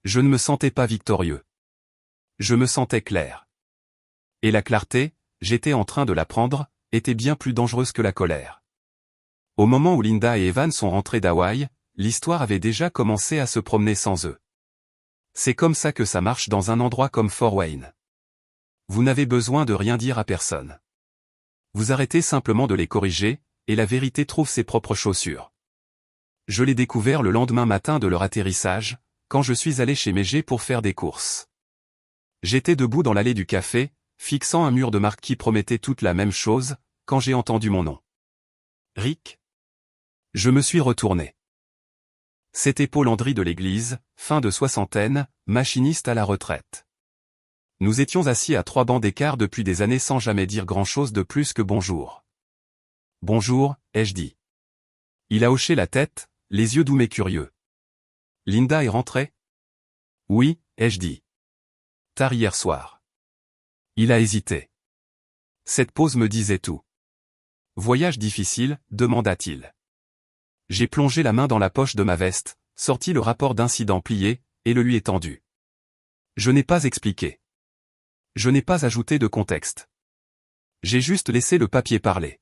Je ne me sentais pas victorieux. Je me sentais clair. Et la clarté, j'étais en train de la prendre, était bien plus dangereuse que la colère. Au moment où Linda et Evan sont rentrés d'Hawaï, l'histoire avait déjà commencé à se promener sans eux. C'est comme ça que ça marche dans un endroit comme Fort Wayne. Vous n'avez besoin de rien dire à personne. Vous arrêtez simplement de les corriger, et la vérité trouve ses propres chaussures. Je l'ai découvert le lendemain matin de leur atterrissage, quand je suis allé chez Mégé pour faire des courses. J'étais debout dans l'allée du café, fixant un mur de marque qui promettait toute la même chose, quand j'ai entendu mon nom. Rick. Je me suis retourné. C'était Paul Landry de l'église, fin de soixantaine, machiniste à la retraite. Nous étions assis à 3 bancs d'écart depuis des années sans jamais dire grand-chose de plus que bonjour. Bonjour, ai-je dit. Il a hoché la tête, les yeux doux mais curieux. Linda est rentrée? Oui, ai-je dit. Tard hier soir. Il a hésité. Cette pause me disait tout. Voyage difficile, demanda-t-il. J'ai plongé la main dans la poche de ma veste, sorti le rapport d'incident plié, et le lui ai tendu. Je n'ai pas expliqué. Je n'ai pas ajouté de contexte. J'ai juste laissé le papier parler.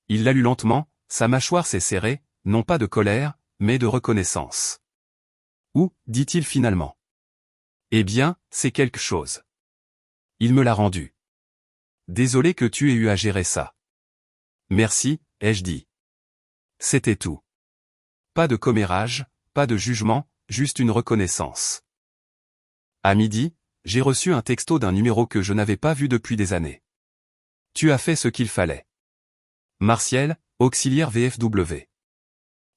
Il l'a lu lentement, sa mâchoire s'est serrée, non pas de colère, mais de reconnaissance. Où, dit-il finalement. Eh bien, c'est quelque chose. Il me l'a rendu. Désolé que tu aies eu à gérer ça. Merci, ai-je dit. C'était tout. Pas de commérage, pas de jugement, juste une reconnaissance. À midi, j'ai reçu un texto d'un numéro que je n'avais pas vu depuis des années. Tu as fait ce qu'il fallait. Martial, auxiliaire VFW.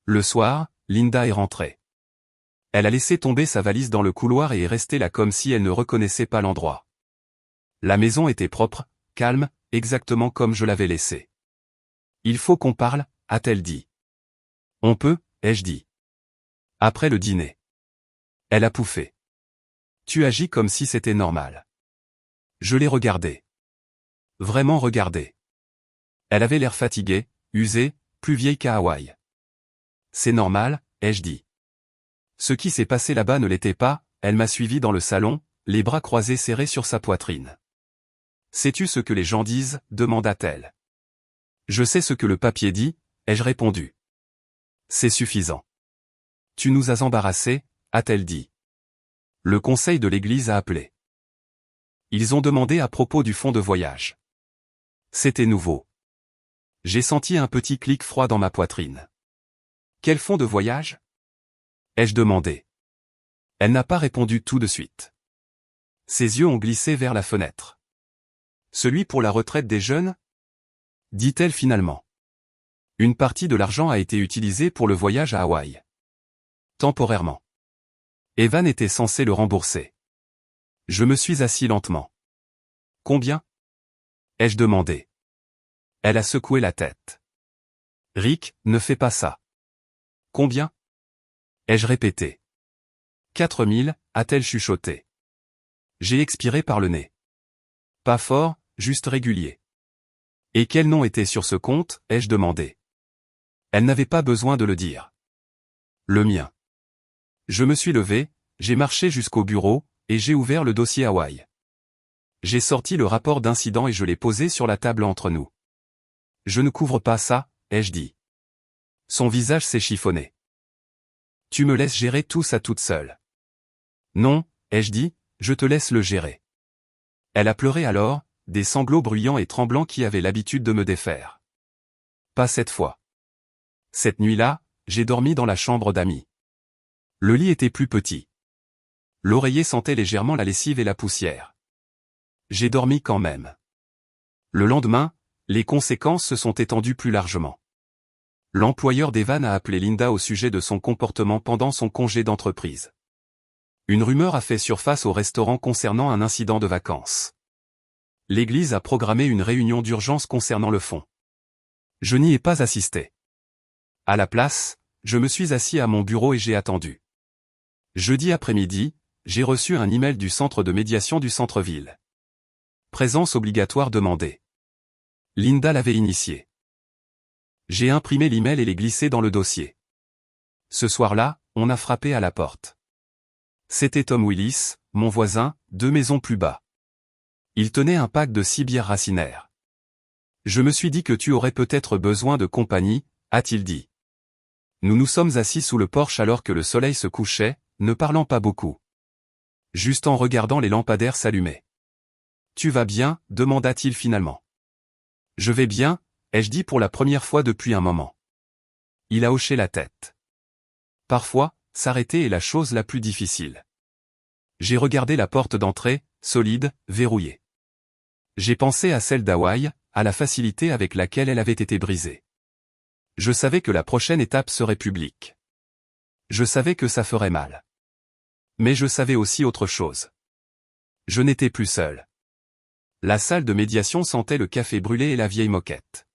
Le soir, Linda est rentrée. Elle a laissé tomber sa valise dans le couloir et est restée là comme si elle ne reconnaissait pas l'endroit. La maison était propre, calme, exactement comme je l'avais laissée. Il faut qu'on parle, a-t-elle dit. On peut, ai-je dit. Après le dîner. Elle a pouffé. Tu agis comme si c'était normal. Je l'ai regardée. Vraiment regardée. Elle avait l'air fatiguée, usée, plus vieille qu'à Hawaï. C'est normal, ai-je dit. Ce qui s'est passé là-bas ne l'était pas, elle m'a suivi dans le salon, les bras croisés serrés sur sa poitrine. Sais-tu ce que les gens disent, demanda-t-elle. Je sais ce que le papier dit, ai-je répondu. C'est suffisant. Tu nous as embarrassés, a-t-elle dit. Le conseil de l'église a appelé. Ils ont demandé à propos du fonds de voyage. C'était nouveau. J'ai senti un petit clic froid dans ma poitrine. Quel fonds de voyage? Ai-je demandé. Elle n'a pas répondu tout de suite. Ses yeux ont glissé vers la fenêtre. Celui pour la retraite des jeunes? Dit-elle finalement. Une partie de l'argent a été utilisée pour le voyage à Hawaï. Temporairement. Evan était censé le rembourser. Je me suis assis lentement. Combien? Ai-je demandé. Elle a secoué la tête. Rick, ne fais pas ça. Combien? Ai-je répété. 4000, a-t-elle chuchoté. J'ai expiré par le nez. Pas fort, juste régulier. Et quel nom était sur ce compte, ai-je demandé. Elle n'avait pas besoin de le dire. Le mien. Je me suis levé, j'ai marché jusqu'au bureau, et j'ai ouvert le dossier Hawaï. J'ai sorti le rapport d'incident et je l'ai posé sur la table entre nous. Je ne couvre pas ça, ai-je dit. Son visage s'est chiffonné. Tu me laisses gérer tout ça toute seule. Non, ai-je dit, je te laisse le gérer. Elle a pleuré alors, des sanglots bruyants et tremblants qui avaient l'habitude de me défaire. Pas cette fois. Cette nuit-là, j'ai dormi dans la chambre d'amis. Le lit était plus petit. L'oreiller sentait légèrement la lessive et la poussière. J'ai dormi quand même. Le lendemain, les conséquences se sont étendues plus largement. L'employeur d'Evan a appelé Linda au sujet de son comportement pendant son congé d'entreprise. Une rumeur a fait surface au restaurant concernant un incident de vacances. L'église a programmé une réunion d'urgence concernant le fond. Je n'y ai pas assisté. À la place, je me suis assis à mon bureau et j'ai attendu. Jeudi après-midi, j'ai reçu un email du centre de médiation du centre-ville. Présence obligatoire demandée. Linda l'avait initié. J'ai imprimé l'email et l'ai glissé dans le dossier. Ce soir-là, on a frappé à la porte. C'était Tom Willis, mon voisin, 2 maisons plus bas. Il tenait un pack de 6 bières racinaires. Je me suis dit que tu aurais peut-être besoin de compagnie, a-t-il dit. Nous nous sommes assis sous le porche alors que le soleil se couchait, ne parlant pas beaucoup. Juste en regardant les lampadaires s'allumer. Tu vas bien, demanda-t-il finalement. Je vais bien, ai-je dit pour la première fois depuis un moment. Il a hoché la tête. Parfois, s'arrêter est la chose la plus difficile. J'ai regardé la porte d'entrée, solide, verrouillée. J'ai pensé à celle d'Hawaï, à la facilité avec laquelle elle avait été brisée. Je savais que la prochaine étape serait publique. Je savais que ça ferait mal. Mais je savais aussi autre chose. Je n'étais plus seul. La salle de médiation sentait le café brûlé et la vieille moquette.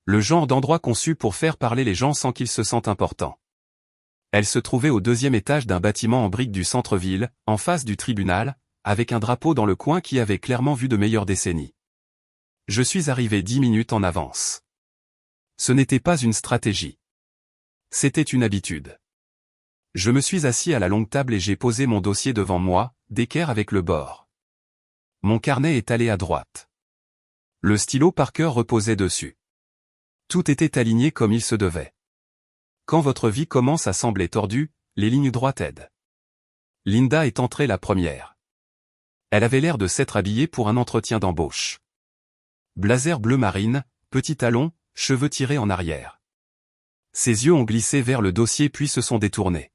Le genre d'endroit conçu pour faire parler les gens sans qu'ils se sentent importants. Elle se trouvait au 2e étage d'un bâtiment en briques du centre-ville, en face du tribunal, avec un drapeau dans le coin qui avait clairement vu de meilleures décennies. Je suis arrivé 10 minutes en avance. Ce n'était pas une stratégie. C'était une habitude. Je me suis assis à la longue table et j'ai posé mon dossier devant moi, d'équerre avec le bord. Mon carnet est allé à droite. Le stylo Parker reposait dessus. Tout était aligné comme il se devait. Quand votre vie commence à sembler tordue, les lignes droites aident. Linda est entrée la première. Elle avait l'air de s'être habillée pour un entretien d'embauche. Blazer bleu marine, petit talon, cheveux tirés en arrière. Ses yeux ont glissé vers le dossier puis se sont détournés.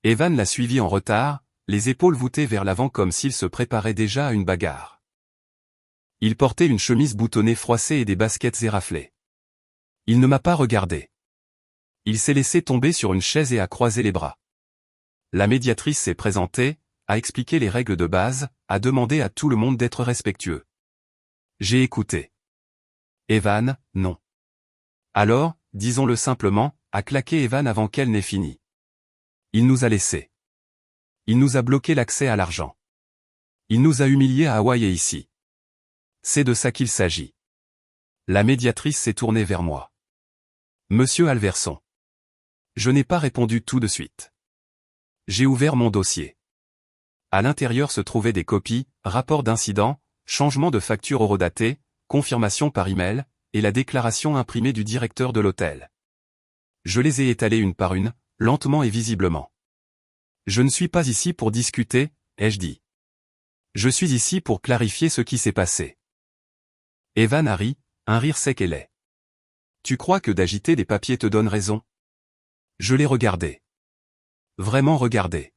Evan l'a suivi en retard, les épaules voûtées vers l'avant comme s'il se préparait déjà à une bagarre. Il portait une chemise boutonnée froissée et des baskets éraflées. Il ne m'a pas regardé. Il s'est laissé tomber sur une chaise et a croisé les bras. La médiatrice s'est présentée, a expliqué les règles de base, a demandé à tout le monde d'être respectueux. J'ai écouté. Evan, non. Alors, disons-le simplement, a claqué Evan avant qu'elle n'ait fini. Il nous a laissés. Il nous a bloqué l'accès à l'argent. Il nous a humiliés à Hawaï et ici. C'est de ça qu'il s'agit. La médiatrice s'est tournée vers moi. Monsieur Alverson. Je n'ai pas répondu tout de suite. J'ai ouvert mon dossier. À l'intérieur se trouvaient des copies, rapports d'incident, changement de facture horodatée, confirmation par email, et la déclaration imprimée du directeur de l'hôtel. Je les ai étalées une par une, lentement et visiblement. Je ne suis pas ici pour discuter, ai-je dit. Je suis ici pour clarifier ce qui s'est passé. Evan a ri, un rire sec et laid. Tu crois que d'agiter les papiers te donne raison? Je l'ai regardé. Vraiment regardé.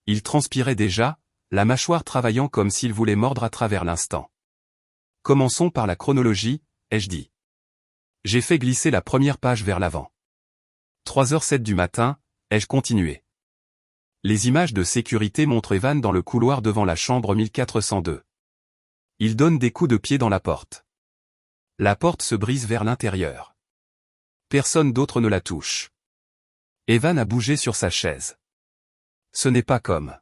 Il transpirait déjà, la mâchoire travaillant comme s'il voulait mordre à travers l'instant. Commençons par la chronologie, ai-je dit. J'ai fait glisser la première page vers l'avant. 3h07 du matin, ai-je continué. Les images de sécurité montrent Evan dans le couloir devant la chambre 1402. Il donne des coups de pied dans la porte. La porte se brise vers l'intérieur. Personne d'autre ne la touche. Evan a bougé sur sa chaise. Ce n'est pas comme.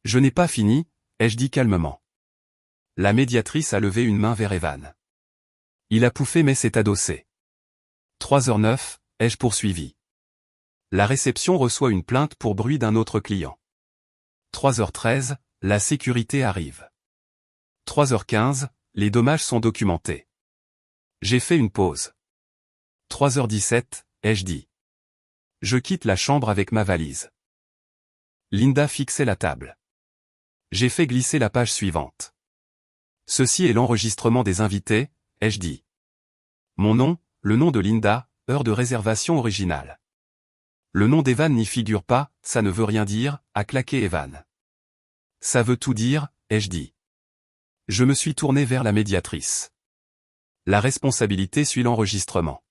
Je n'ai pas fini, ai-je dit calmement. La médiatrice a levé une main vers Evan. Il a pouffé mais s'est adossé. 3h09, ai-je poursuivi. La réception reçoit une plainte pour bruit d'un autre client. 3h13, la sécurité arrive. 3h15, les dommages sont documentés. J'ai fait une pause. 3h17, ai-je dit. Je quitte la chambre avec ma valise. Linda fixait la table. J'ai fait glisser la page suivante. Ceci est l'enregistrement des invités, ai-je dit. Mon nom, le nom de Linda, heure de réservation originale. Le nom d'Evan n'y figure pas, ça ne veut rien dire, a claqué Evan. Ça veut tout dire, ai-je dit. Je me suis tourné vers la médiatrice. La responsabilité suit l'enregistrement.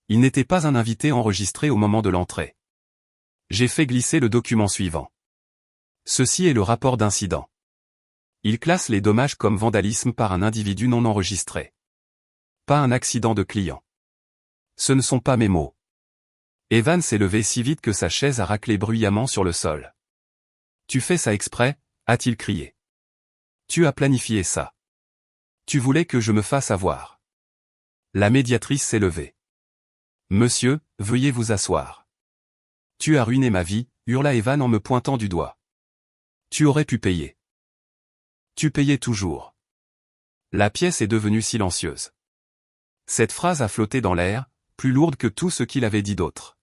Il n'était pas un invité enregistré au moment de l'entrée. J'ai fait glisser le document suivant. Ceci est le rapport d'incident. Il classe les dommages comme vandalisme par un individu non enregistré. Pas un accident de client. Ce ne sont pas mes mots. Evan s'est levé si vite que sa chaise a raclé bruyamment sur le sol. Tu fais ça exprès, a-t-il crié. Tu as planifié ça. Tu voulais que je me fasse avoir. La médiatrice s'est levée. Monsieur, veuillez vous asseoir. Tu as ruiné ma vie, hurla Evan en me pointant du doigt. Tu aurais pu payer. Tu payais toujours. La pièce est devenue silencieuse. Cette phrase a flotté dans l'air, plus lourde que tout ce qu'il avait dit d'autre.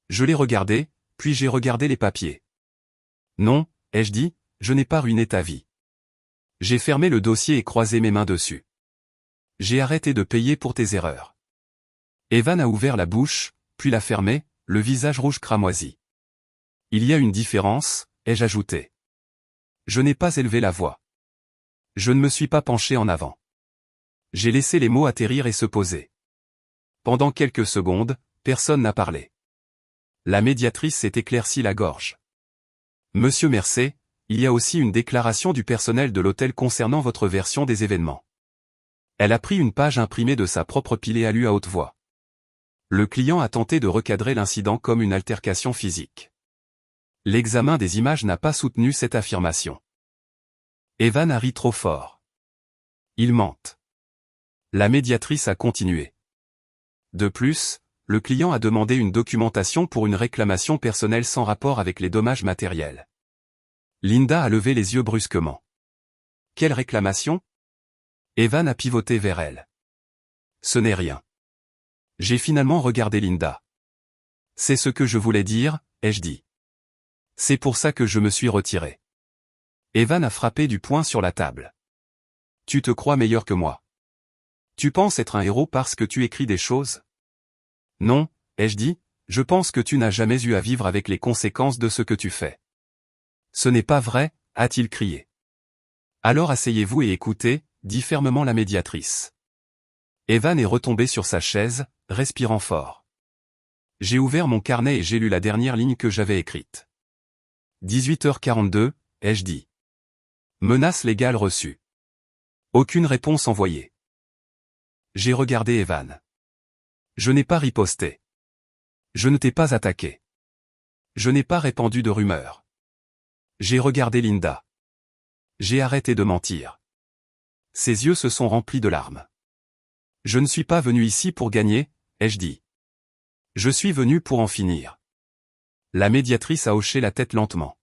Je l'ai regardé, puis j'ai regardé les papiers. Non, ai-je dit, je n'ai pas ruiné ta vie. J'ai fermé le dossier et croisé mes mains dessus. J'ai arrêté de payer pour tes erreurs. Evan a ouvert la bouche, puis l'a fermée, le visage rouge cramoisi. Il y a une différence, ai-je ajouté. Je n'ai pas élevé la voix. Je ne me suis pas penché en avant. J'ai laissé les mots atterrir et se poser. Pendant quelques secondes, personne n'a parlé. La médiatrice s'est éclaircie la gorge. Monsieur Mercé, il y a aussi une déclaration du personnel de l'hôtel concernant votre version des événements. Elle a pris une page imprimée de sa propre pile et a lu à haute voix. Le client a tenté de recadrer l'incident comme une altercation physique. L'examen des images n'a pas soutenu cette affirmation. Evan a ri trop fort. Il mente. La médiatrice a continué. De plus, le client a demandé une documentation pour une réclamation personnelle sans rapport avec les dommages matériels. Linda a levé les yeux brusquement. Quelle réclamation? Evan a pivoté vers elle. Ce n'est rien. J'ai finalement regardé Linda. C'est ce que je voulais dire, ai-je dit. C'est pour ça que je me suis retiré. Evan a frappé du poing sur la table. Tu te crois meilleur que moi. Tu penses être un héros parce que tu écris des choses? Non, ai-je dit, je pense que tu n'as jamais eu à vivre avec les conséquences de ce que tu fais. Ce n'est pas vrai, a-t-il crié. Alors asseyez-vous et écoutez, dit fermement la médiatrice. Evan est retombé sur sa chaise, respirant fort. J'ai ouvert mon carnet et j'ai lu la dernière ligne que j'avais écrite. 18h42, ai-je dit. Menace légale reçue. Aucune réponse envoyée. J'ai regardé Evan. Je n'ai pas riposté. Je ne t'ai pas attaqué. Je n'ai pas répandu de rumeurs. J'ai regardé Linda. J'ai arrêté de mentir. Ses yeux se sont remplis de larmes. Je ne suis pas venu ici pour gagner, ai-je dit. Je suis venu pour en finir. La médiatrice a hoché la tête lentement.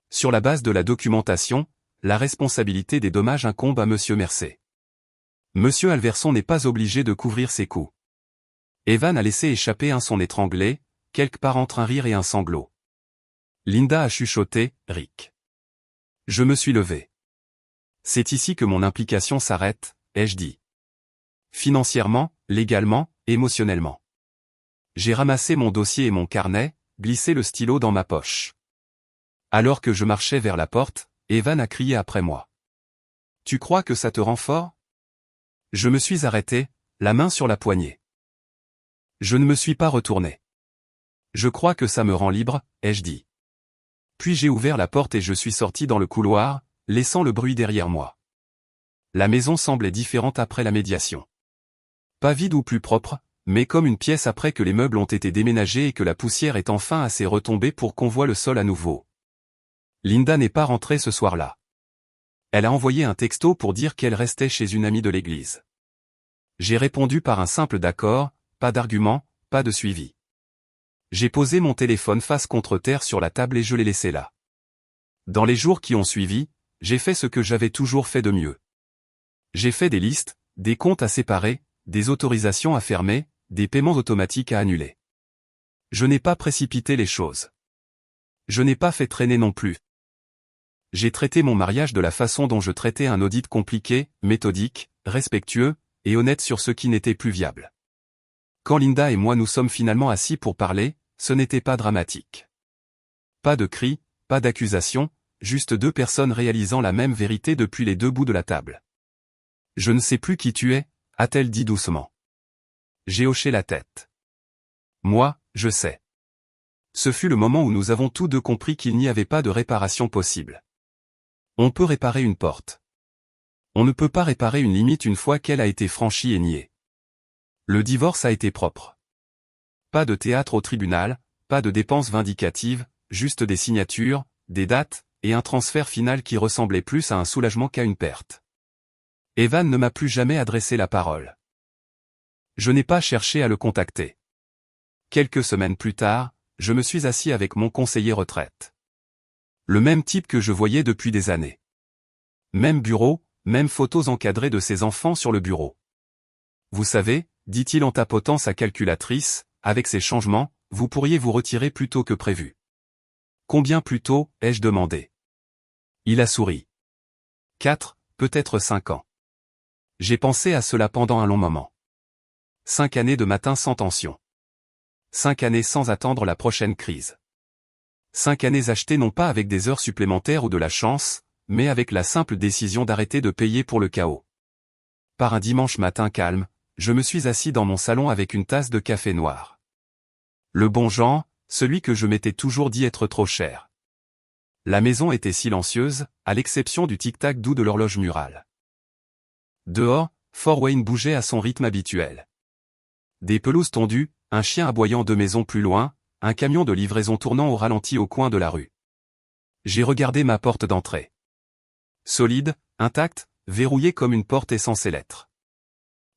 Sur la base de la documentation, la responsabilité des dommages incombe à Monsieur Mercé. Monsieur Alverson n'est pas obligé de couvrir ses coûts. Evan a laissé échapper un son étranglé, quelque part entre un rire et un sanglot. Linda a chuchoté, Rick. Je me suis levé. C'est ici que mon implication s'arrête, ai-je dit. Financièrement, légalement, émotionnellement. J'ai ramassé mon dossier et mon carnet, glissé le stylo dans ma poche. Alors que je marchais vers la porte, Evan a crié après moi. Tu crois que ça te rend fort? Je me suis arrêté, la main sur la poignée. Je ne me suis pas retourné. Je crois que ça me rend libre, ai-je dit. Puis j'ai ouvert la porte et je suis sorti dans le couloir, laissant le bruit derrière moi. La maison semblait différente après la médiation. Pas vide ou plus propre, mais comme une pièce après que les meubles ont été déménagés et que la poussière est enfin assez retombée pour qu'on voie le sol à nouveau. Linda n'est pas rentrée ce soir-là. Elle a envoyé un texto pour dire qu'elle restait chez une amie de l'église. J'ai répondu par un simple d'accord, pas d'argument, pas de suivi. J'ai posé mon téléphone face contre terre sur la table et je l'ai laissé là. Dans les jours qui ont suivi, j'ai fait ce que j'avais toujours fait de mieux. J'ai fait des listes, des comptes à séparer, des autorisations à fermer, des paiements automatiques à annuler. Je n'ai pas précipité les choses. Je n'ai pas fait traîner non plus. J'ai traité mon mariage de la façon dont je traitais un audit compliqué, méthodique, respectueux, et honnête sur ce qui n'était plus viable. Quand Linda et moi nous sommes finalement assis pour parler, ce n'était pas dramatique. Pas de cris, pas d'accusations, juste deux personnes réalisant la même vérité depuis les deux bouts de la table. Je ne sais plus qui tu es, a-t-elle dit doucement. J'ai hoché la tête. Moi, je sais. Ce fut le moment où nous avons tous deux compris qu'il n'y avait pas de réparation possible. On peut réparer une porte. On ne peut pas réparer une limite une fois qu'elle a été franchie et niée. Le divorce a été propre. Pas de théâtre au tribunal, pas de dépenses vindicatives, juste des signatures, des dates, et un transfert final qui ressemblait plus à un soulagement qu'à une perte. Evan ne m'a plus jamais adressé la parole. Je n'ai pas cherché à le contacter. Quelques semaines plus tard, je me suis assis avec mon conseiller retraite. Le même type que je voyais depuis des années. Même bureau, même photos encadrées de ses enfants sur le bureau. Vous savez, dit-il en tapotant sa calculatrice, avec ces changements, vous pourriez vous retirer plus tôt que prévu. Combien plus tôt, ai-je demandé. Il a souri. 4, peut-être 5 ans. J'ai pensé à cela pendant un long moment. 5 années de matin sans tension. 5 années sans attendre la prochaine crise. 5 années achetées non pas avec des heures supplémentaires ou de la chance, mais avec la simple décision d'arrêter de payer pour le chaos. Par un dimanche matin calme, je me suis assis dans mon salon avec une tasse de café noir. Le bon genre, celui que je m'étais toujours dit être trop cher. La maison était silencieuse, à l'exception du tic-tac doux de l'horloge murale. Dehors, Fort Wayne bougeait à son rythme habituel. Des pelouses tondues, un chien aboyant 2 maisons plus loin, un camion de livraison tournant au ralenti au coin de la rue. J'ai regardé ma porte d'entrée. Solide, intacte, verrouillée comme une porte est censée l'être.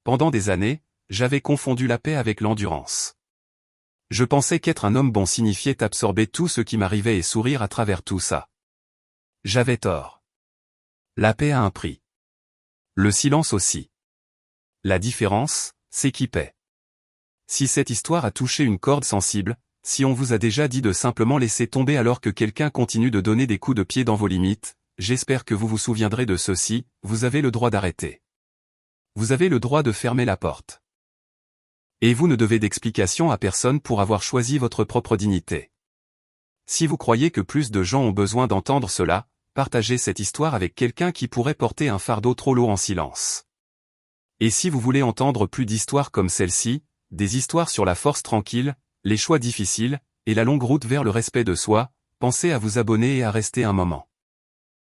Pendant des années, j'avais confondu la paix avec l'endurance. Je pensais qu'être un homme bon signifiait absorber tout ce qui m'arrivait et sourire à travers tout ça. J'avais tort. La paix a un prix. Le silence aussi. La différence, c'est qui paie. Si cette histoire a touché une corde sensible, si on vous a déjà dit de simplement laisser tomber alors que quelqu'un continue de donner des coups de pied dans vos limites, j'espère que vous vous souviendrez de ceci, vous avez le droit d'arrêter. Vous avez le droit de fermer la porte. Et vous ne devez d'explication à personne pour avoir choisi votre propre dignité. Si vous croyez que plus de gens ont besoin d'entendre cela, partagez cette histoire avec quelqu'un qui pourrait porter un fardeau trop lourd en silence. Et si vous voulez entendre plus d'histoires comme celle-ci, des histoires sur la force tranquille, les choix difficiles, et la longue route vers le respect de soi, pensez à vous abonner et à rester un moment.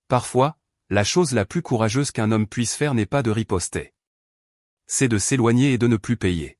Parfois, la chose la plus courageuse qu'un homme puisse faire n'est pas de riposter. C'est de s'éloigner et de ne plus payer.